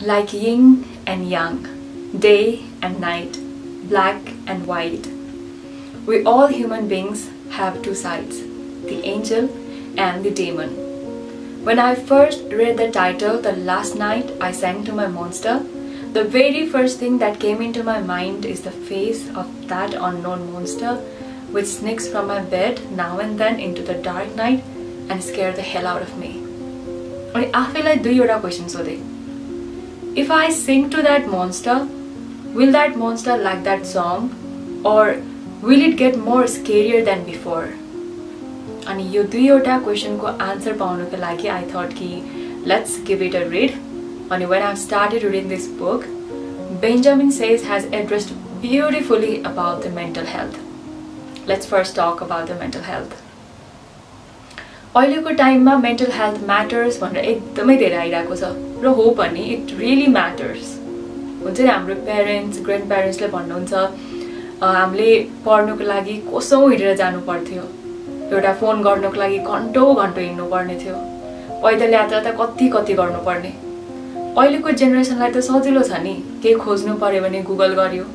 like yin and yang, day and night, black and white. We all human beings have two sides, the angel and the demon. When I first read the title the last night I sang to my monster, the very first thing that came into my mind is the face of that unknown monster which sneaks from my bed now and then into the dark night and scare the hell out of me. अनि आफैलाई दुईवटा question सोधे. If I sing to that monster, will that monster like that song or will it get more scarier than before? अनि यो दुईवटा क्वेशनको answer पाउनको लागि I thought कि let's give it a read. And when I started reading this book, Benjamin Sayers has addressed beautifully about the mental health. Let's first talk about the mental health. अहिलेको टाइममा mental health matters भनेर एकदमै धेरै आइरहेको छ र हो पनि इट रियली म्याटर्स. हुन्छ नि हाम्रो पेरेन्ट्स ग्रान्ड पेरेन्ट्सले भन्नुहुन्छ हामीले पढ्नुको लागि कसौँ हिँडेर जानु पर्थ्यो, एउटा फोन गर्नुको लागि घन्टौँ हिँड्नु पर्ने थियो, पैदल यात्रा त कति गर्नुपर्ने. अहिलेको जेनेरेसनलाई त सजिलो छ नि, केही खोज्नु पर्यो भने गुगल गर्यो,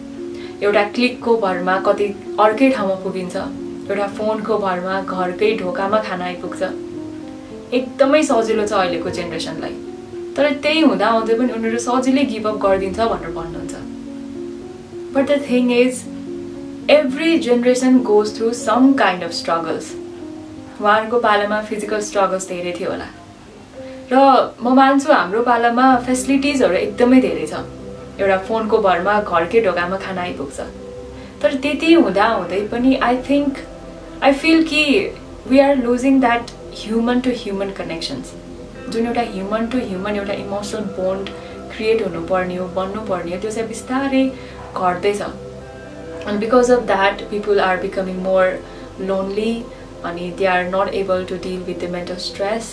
एउटा क्लिकको भरमा कति अर्कै ठाउँमा पुगिन्छ, एउटा फोनको भरमा घरकै ढोकामा खाना आइपुग्छ. एकदमै सजिलो छ अहिलेको जेनेरेसनलाई. तर त्यही हुँदा हुँदै पनि उनीहरू सजिलै गिभ अप गरिदिन्छ भनेर भन्नुहुन्छ. But the thing is every generation goes through some kind of struggles. उहाँहरूको पालामा फिजिकल स्ट्रगल्स धेरै थियो होला र म मान्छु हाम्रो पालामा फेसिलिटिजहरू एकदमै धेरै छ, एउटा फोनको भरमा घरकै ढोकामा खाना आइपुग्छ. तर त्यति हुँदा हुँदै पनि आई फिल कि we are losing that human to human connections, जुन एउटा ह्युमन टु ह्युमन एउटा इमोसनल बोन्ड क्रिएट हुनुपर्ने हो, बन्नुपर्ने हो, त्यो चाहिँ बिस्तारै घट्दैछ. And because of that, people are becoming more lonely and they are not able to deal with the mental stress.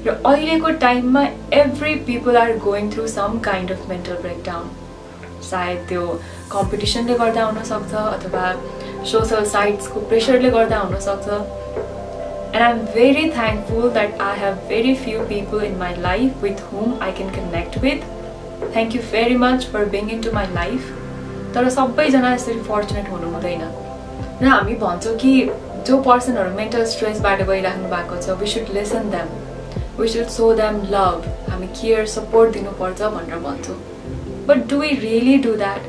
र अहिलेको टाइममा every people are going through some kind of mental breakdown. सायद त्यो कम्पिटिसनले गर्दा हुन सक्छ अथवा सोशल साइट्सको प्रेसरले गर्दा हुन सक्छ. And I'm very thankful that I have very few people in my life with whom I can connect with. Thank you very much for being into my life. तर सबैजना यसरी फर्चुनेट हुनु हुँदैन र हामी भन्छौँ कि जो पर्सनहरू मेन्टल स्ट्रेसबाट गइराख्नु भएको छ, we should listen them, we should show them love, हामी केयर सपोर्ट दिनुपर्छ भनेर भन्छौँ. But do we really do that?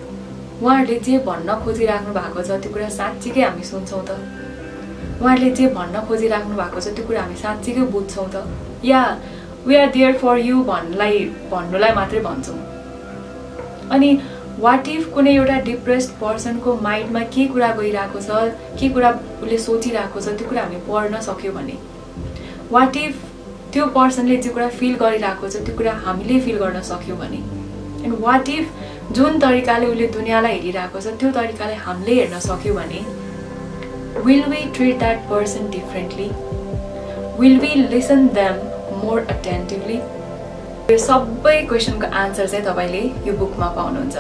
उहाँहरूले जे भन्न खोजिराख्नु भएको छ त्यो कुरा साँच्चीकै हामी सुन्छौँ त? उहाँहरूले जे भन्न खोजिराख्नु भएको छ त्यो कुरा हामी साँच्चीकै बुझ्छौँ त? या we are there for you भन्नुलाई मात्रै भन्छौँ? अनि वाट इफ कुनै एउटा डिप्रेस्ड पर्सनको माइन्डमा के कुरा गइरहेको छ, के कुरा उसले सोचिरहेको छ त्यो कुरा हामी पढ्न सक्यौँ भने, वाट इफ त्यो पर्सनले जे कुरा फिल गरिरहेको छ त्यो कुरा हामीले फिल गर्न सक्यौँ भने, एन्ड वाट इफ जुन तरिकाले उसले दुनियाँलाई हेरिरहेको छ त्यो तरिकाले हामीले हेर्न सक्यौँ भने, will we treat that person differently? Will we listen them more attentively? यो सबै क्वेसनको आन्सर चाहिँ तपाईँले यो बुकमा पाउनुहुन्छ.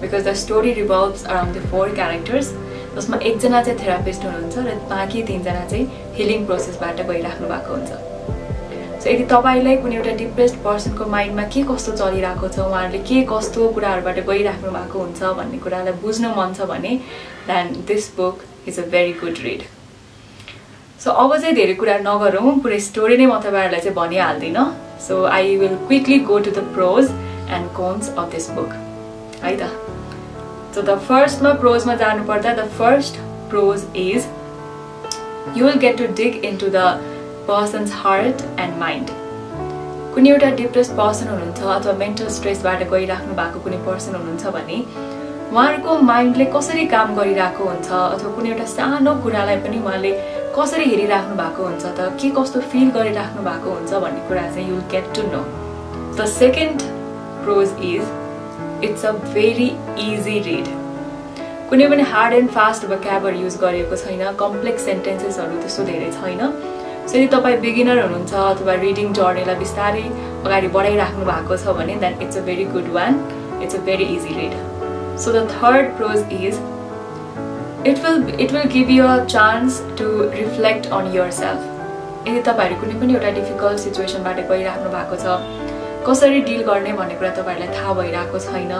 Because the story revolves around the 4 characters, जसमा एकजना चाहिँ थेरापिस्ट हुनुहुन्छ र बाँकी 3जना चाहिँ हिलिङ प्रोसेसबाट गइराख्नु भएको हुन्छ. सो यदि तपाईँलाई कुनै एउटा डिप्रेस्ड पर्सनको माइन्डमा के कस्तो चलिरहेको छ, उहाँहरूले के कस्तो कुराहरूबाट गइराख्नु भएको हुन्छ भन्ने कुरालाई बुझ्नु मन छ भने then this book is a very good read. So अब चाहिँ धेरै कुरा नगरौँ, पुरै स्टोरी नै म तपाईँहरूलाई चाहिँ भनिहाल्दिनँ. So I will quickly go to the pros and cons of this book. है त? So the first pros मा जानु पर्दा, the first pros is you will get to dig into the person's heart and mind. कुनै एउटा depressed person हुनुहुन्छ अथवा mental स्ट्रेसबाट गइराख्नु भएको कुनै पर्सन हुनुहुन्छ भने उहाँहरूको माइन्डले कसरी काम गरिरहेको हुन्छ अथवा कुनै एउटा सानो कुरालाई पनि उहाँले कसरी हेरिराख्नु भएको हुन्छ त, के कस्तो फिल गरिराख्नु भएको हुन्छ भन्ने कुरा चाहिँ you will get to know. The second prose is it's a very easy read. कुनै पनि hard and fast vocabulary use गरेको छैन, कम्प्लेक्स सेन्टेन्सेसहरू त्यस्तो धेरै छैन. सो यदि तपाईँ बिगिनर हुनुहुन्छ अथवा रिडिङ जर्नीलाई बिस्तारै अगाडि बढाइराख्नु भएको छ भने then it's a very good one, it's a very easy read. So the third prose is it will give you a chance to reflect on yourself. यदि तपाईहरु कुनै पनि एउटा डिफिकल्ट सिचुएसनबाट गइराख्नु भएको छ, कसरी डिल गर्ने भन्ने कुरा तपाईहरुलाई थाहा भइराको छैन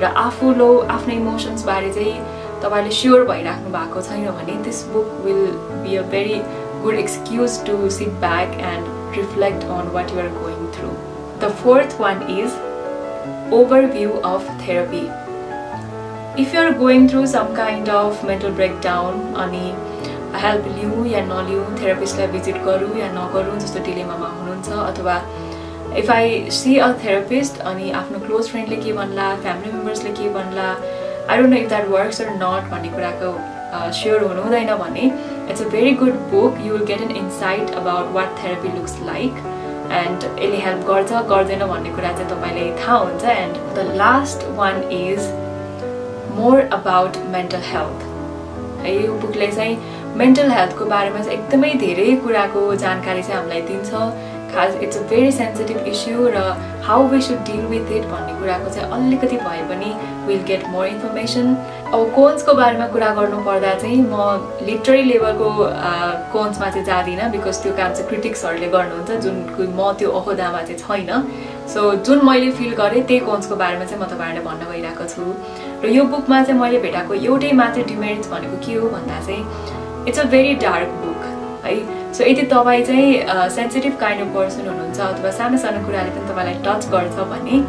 र आफ्नो इमोसन्स बारे चाहिँ तपाईले स्योर भइराख्नु भएको छैन भने this book will be a very good excuse to sit back and reflect on what you are going through. The fourth one is overview of therapy. If you are going through some kind of mental breakdown अनि help लिऊ या नलिऊ थेरापिस्टलाई visit गरौँ या नगरौँ जस्तो डिलेमामा हुनुहुन्छ अथवा if I see a therapist अनि आफ्नो close friendly के भन्ला फ्यामिली मेम्बर्सले के भन्ला I don't know if that works or not भन्ने कुराको स्योर हुनु हुँदैन भने it's a very good book. You will get an insight about what therapy looks like and यसले हेल्प गर्छ गर्दैन भन्ने कुरा चाहिँ तपाईलाई थाहा हुन्छ. And the last one is more about mental health. यो बुकले चाहिँ मेन्टल हेल्थको बारेमा चाहिँ एकदमै धेरै कुराको जानकारी चाहिँ हामीलाई दिन्छ. खास it's a very sensitive issue र how we should deal with it भन्ने कुराको चाहिँ अलिकति भए पनि विल गेट मोर इन्फर्मेसन. अब कोन्सको बारेमा कुरा गर्नु पर्दा चाहिँ म लिटररी लेभलको कोन्समा चाहिँ जादिनँ बिकज त्यो काम चाहिँ क्रिटिक्सहरूले गर्नुहुन्छ जुन म त्यो अहोदामा चाहिँ छैन. सो जुन मैले फिल गरेँ त्यही कोन्सको बारेमा चाहिँ म तपाईहरुलाई भन्न गइरहेको छु. र यो बुकमा चाहिँ मैले भेटाएको एउटै मात्र डिमेरिट्स भनेको के हो भन्दा चाहिँ it's a very dark book है. सो यदि तपाईँ चाहिँ सेन्सिटिभ काइन्ड अफ पर्सन हुनुहुन्छ अथवा सानो सानो कुराले पनि तपाईँलाई टच गर्छ भने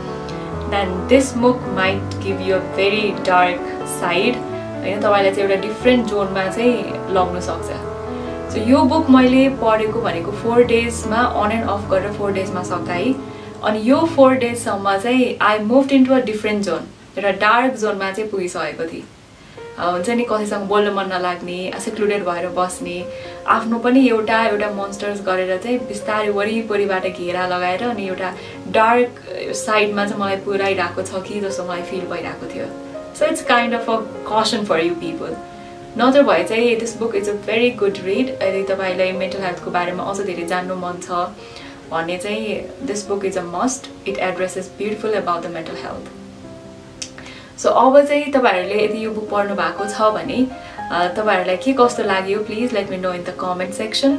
then this book might give you a very dark side होइन. तपाईँलाई चाहिँ एउटा डिफ्रेन्ट जोनमा चाहिँ लग्न सक्छ. सो यो बुक मैले पढेको भनेको 4 डेजमा अन एन्ड अफ गरेर 4 डेजमा सकाएँ. अनि यो 4 डेजसम्म चाहिँ I moved into a different zone, एउटा डार्क जोनमा चाहिँ पुगिसकेको थिएँ. हुन्छ नि कसैसँग बोल्न मन नलाग्ने, सेक्लुडेड भएर बस्ने, आफ्नो पनि एउटा मोन्स्टर्स गरेर चाहिँ बिस्तारै वरिपरिबाट घेरा लगाएर अनि एउटा डार्क साइडमा चाहिँ मलाई पुर्याइरहेको छ कि जस्तो मलाई फिल भइरहेको थियो. So it's kind of a caution for you people. नत्र भए चाहिँ this book is a very good read. यदि तपाईँलाई मेन्टल हेल्थको बारेमा अझ धेरै जान्नु मन छ भने चाहिँ this book is a must. It addresses beautiful about the mental health. So अब चाहिँ तपाईहरुले यदि यो बुक पढ्नु भएको छ भने तपाईहरुलाई के कस्तो लाग्यो please let me no in the comment section.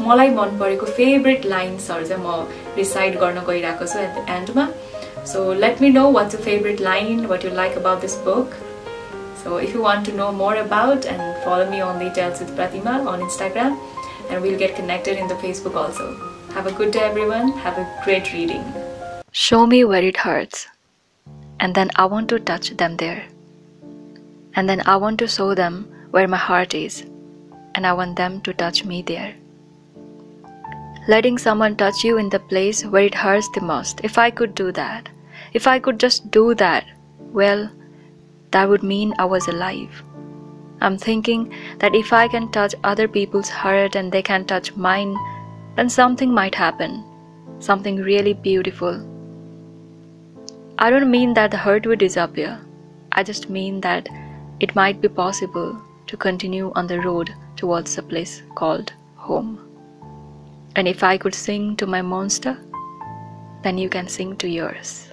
मलाई मन परेको फेभरेट लाइन्सहरु चाहिँ म रिसाइट गर्न गइरहेको छु एट द एन्डमा. So let me know what's your favourite line, what you like about this book. So if you want to know more about and follow me on Tales with Pratima on Instagram and we'll get connected in the Facebook also. Have a good day everyone. Have a great reading. Show me where it hurts. And then I want to touch them there. And then I want to show them where my heart is. And I want them to touch me there. Letting someone touch you in the place where it hurts the most. If I could do that, if I could just do that, well, that would mean I was alive. I'm thinking that if I can touch other people's heart and they can touch mine, then something might happen. Something really beautiful. I don't mean that the hurt would disappear. I just mean that it might be possible to continue on the road towards a place called home. And if I could sing to my monster, then you can sing to yours.